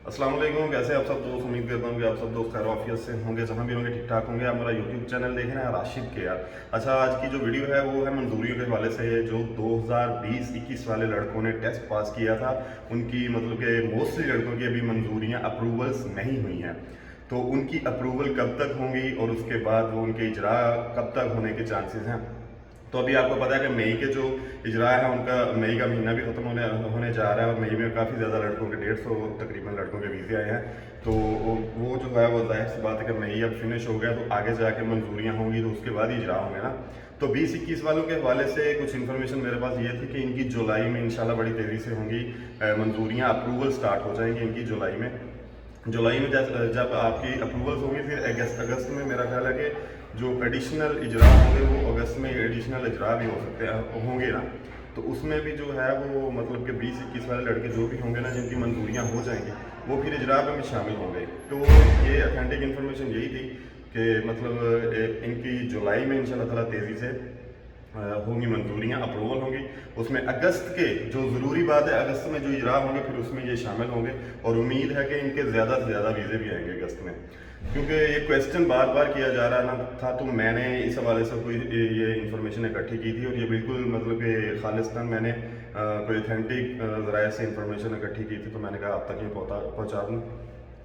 अस्सलाम वालेकुम, कैसे आप सब दोस्त। उम्मीद करता हूँ कि आप सब दोस्त खैर आफियत से होंगे, जहाँ भी होंगे ठीक ठाक होंगे। आप मेरा यूट्यूब चैनल देख रहे हैं राशिद के यार। अच्छा, आज की जो वीडियो है वो है मंजूरियों के हवाले से। जो 2020-21 वाले लड़कों ने टेस्ट पास किया था, उनकी मतलब कि मोस्टली लड़कों की अभी मंजूरियाँ अप्रूवल्स नहीं हुई हैं। तो उनकी अप्रूवल कब तक होंगी और उसके बाद वो उनके इजरा कब तक होने के चांसेस हैं। तो अभी आपको पता है कि मई के जो इजरा है उनका मई का महीना भी ख़त्म होने जा रहा है, और मई में काफ़ी ज़्यादा लड़कों के 150 तकरीबन लड़कों के वीज़े आए हैं। तो वो जो है वो जाहिर सी बात है कि मई अब फिनिश हो गया, तो आगे जाके मंजूरियाँ होंगी तो उसके बाद ही इजरा होंगे ना। तो 20-21 वालों के हवाले से कुछ इन्फॉर्मेशन मेरे पास ये थी कि इनकी जुलाई में इंशाल्लाह बड़ी तेज़ी से होंगी मंजूरियाँ, अप्रूवल स्टार्ट हो जाएंगी इनकी जुलाई में जब आपकी अप्रूवल्स होंगी, फिर अगस्त में मेरा ख्याल है कि जो एडिशनल इजरा होंगे वो अगस्त में एडिशनल इजरा भी हो सकते हैं होंगे ना। तो उसमें भी जो है वो मतलब कि 20-21 वाले लड़के जो भी होंगे ना, जिनकी मंजूरियाँ हो जाएंगी, वो फिर इजरा में भी शामिल होंगे। तो ये अथेंटिक इन्फॉर्मेशन यही थी कि मतलब इनकी जुलाई में इंशाल्लाह ताला तेज़ी से होंगी मंजूरियाँ, अप्रूवल होंगी। उसमें अगस्त के जो ज़रूरी बात है, अगस्त में जो इजरा होंगे फिर उसमें ये शामिल होंगे, और उम्मीद है कि इनके ज़्यादा से ज़्यादा वीज़े भी आएंगे अगस्त में। क्योंकि ये क्वेश्चन बार बार किया जा रहा ना था, तो मैंने इस हवाले से कोई ये इन्फॉर्मेशन इकट्ठी की थी, और ये बिल्कुल मतलब कि खालिस्तान मैंने कोई अथेंटिक ज़राए से इन्फॉर्मेशन इकट्ठी की थी, तो मैंने कहा आप तक ये पहुँचा दूँ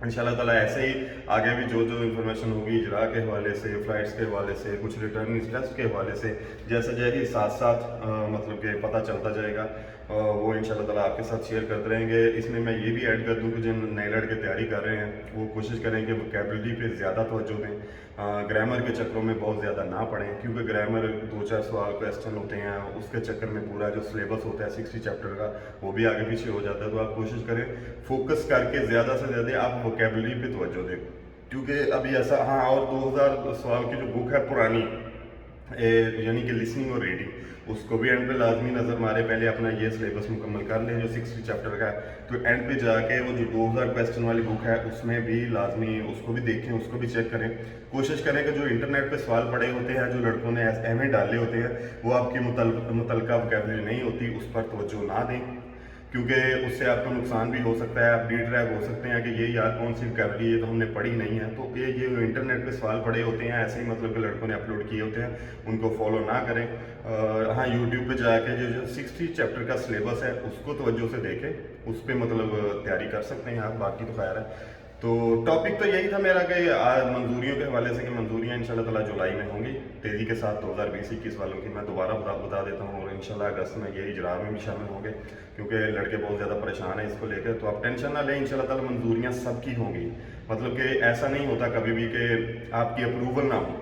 इंशाल्लाह ताला। ऐसे ही आगे भी जो जो इन्फॉर्मेशन होगी इजरा के हवाले से, फ़्लाइट्स के हवाले से, कुछ रिटर्न टेस्ट के हवाले से, जैसे जैसे साथ साथ मतलब कि पता चलता जाएगा, वो इंशाल्लाह ताला आपके साथ शेयर करते रहेंगे। इसमें मैं ये भी ऐड कर दूँ कि जिन नए लड़के तैयारी कर रहे हैं वो कोशिश करें कि वोकैबुलरी पे ज़्यादा तवज्जो दें, ग्रामर के चक्करों में बहुत ज़्यादा ना पढ़ें, क्योंकि ग्रामर 2-4 सवाल क्वेश्चन होते हैं, उसके चक्कर में पूरा जो सिलेबस होता है 60 चैप्टर का वो भी आगे पीछे हो जाता है। तो आप कोशिश करें फोकस करके ज़्यादा से ज़्यादा आप वोकैबुलरी पे तवज्जो दें, क्योंकि अभी ऐसा हाँ। और 2000 सवाल की जो बुक है पुरानी, यानी कि लिसनिंग और रीडिंग, उसको भी एंड पे लाजमी नज़र मारे। पहले अपना ये सिलेबस मुकम्मल कर लें जो 60 चैप्टर का है, तो एंड पे जाके वो जो 2000 क्वेश्चन वाली बुक है उसमें भी लाजमी उसको भी देखें, उसको भी चेक करें। कोशिश करें कि जो इंटरनेट पे सवाल पड़े होते हैं, जो लड़कों ने एम डाले होते हैं, वो आपकी मुतलका वोकैबुलरी नहीं होती, उस पर तवज्जो ना दें, क्योंकि उससे आपको नुकसान भी हो सकता है। आप डिट्रैक हो सकते हैं कि ये यार कौन सी वोकैबुलरी है तो हमने पढ़ी नहीं है। तो ये इंटरनेट पे सवाल पड़े होते हैं, ऐसे ही मतलब कि लड़कों ने अपलोड किए होते हैं, उनको फॉलो ना करें। हाँ, यूट्यूब पे जाके जो 60 चैप्टर का सिलेबस है उसको तवज्जो से देखें, उस पर मतलब तैयारी कर सकते हैं आप। बाकी तो खैर है। तो टॉपिक तो यही था मेरा कि मंजूरियों के हवाले से कि मंजूरियाँ इंशाल्लाह ताला जुलाई में होंगी तेज़ी के साथ। 2020-21 वालों की मैं दोबारा बता देता हूँ, और इंशाल्लाह अगस्त में ये इजरा में भी शामिल होंगे, क्योंकि लड़के बहुत ज़्यादा परेशान हैं इसको लेकर। तो आप टेंशन ना लें, इंशाल्लाह ताला मंजूरियाँ सबकी होंगी। मतलब कि ऐसा नहीं होता कभी भी कि आपकी अप्रूवल ना हो।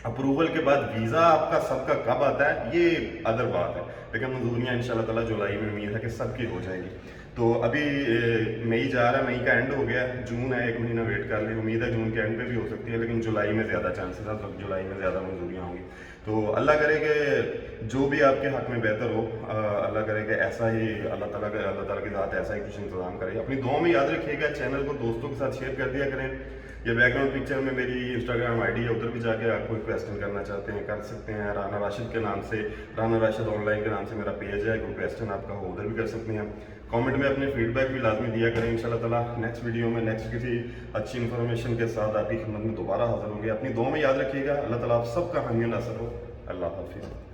अप्रूवल के बाद वीज़ा आपका सबका कब आता है ये अदर बात है, लेकिन मंजूरियाँ इंशाल्लाह ताला जुलाई में उम्मीद है कि सबकी हो जाएगी। तो अभी मई जा रहा है, मई का एंड हो गया, जून है, एक महीना वेट कर लें। उम्मीद है जून के एंड पे भी हो सकती है, लेकिन जुलाई में ज़्यादा चांसेस है, तो जुलाई में ज़्यादा मंजूरियाँ होंगी। तो अल्लाह करे कि जो भी आपके हक़ में बेहतर हो, अल्लाह करे कि ऐसा ही अल्लाह ताला के साथ ऐसा ही कुछ इंतज़ाम करे। अपनी दुआ में याद रखिएगा, चैनल को दोस्तों के साथ शेयर कर दिया करें। ये बैकग्राउंड पिक्चर में मेरी इंस्टाग्राम आईडी है, उधर भी जाके आप कोई क्वेश्चन करना चाहते हैं कर सकते हैं। राना राशिद के नाम से, राना राशिद ऑनलाइन के नाम से मेरा पेज है, कोई क्वेश्चन आपका हो उधर भी कर सकते हैं। कमेंट में अपने फीडबैक भी लाजमी दिया करें। इंशाल्लाह ताला नेक्स्ट वीडियो में नेक्स्ट किसी अच्छी इन्फॉर्मेशन के साथ आपकी खिदमत में दोबारा हाजिर होंगे। अपनी दुआ में याद रखिएगा। अल्लाह ताला आप सबका हामी नासर हो। अल्लाह हाफिज़।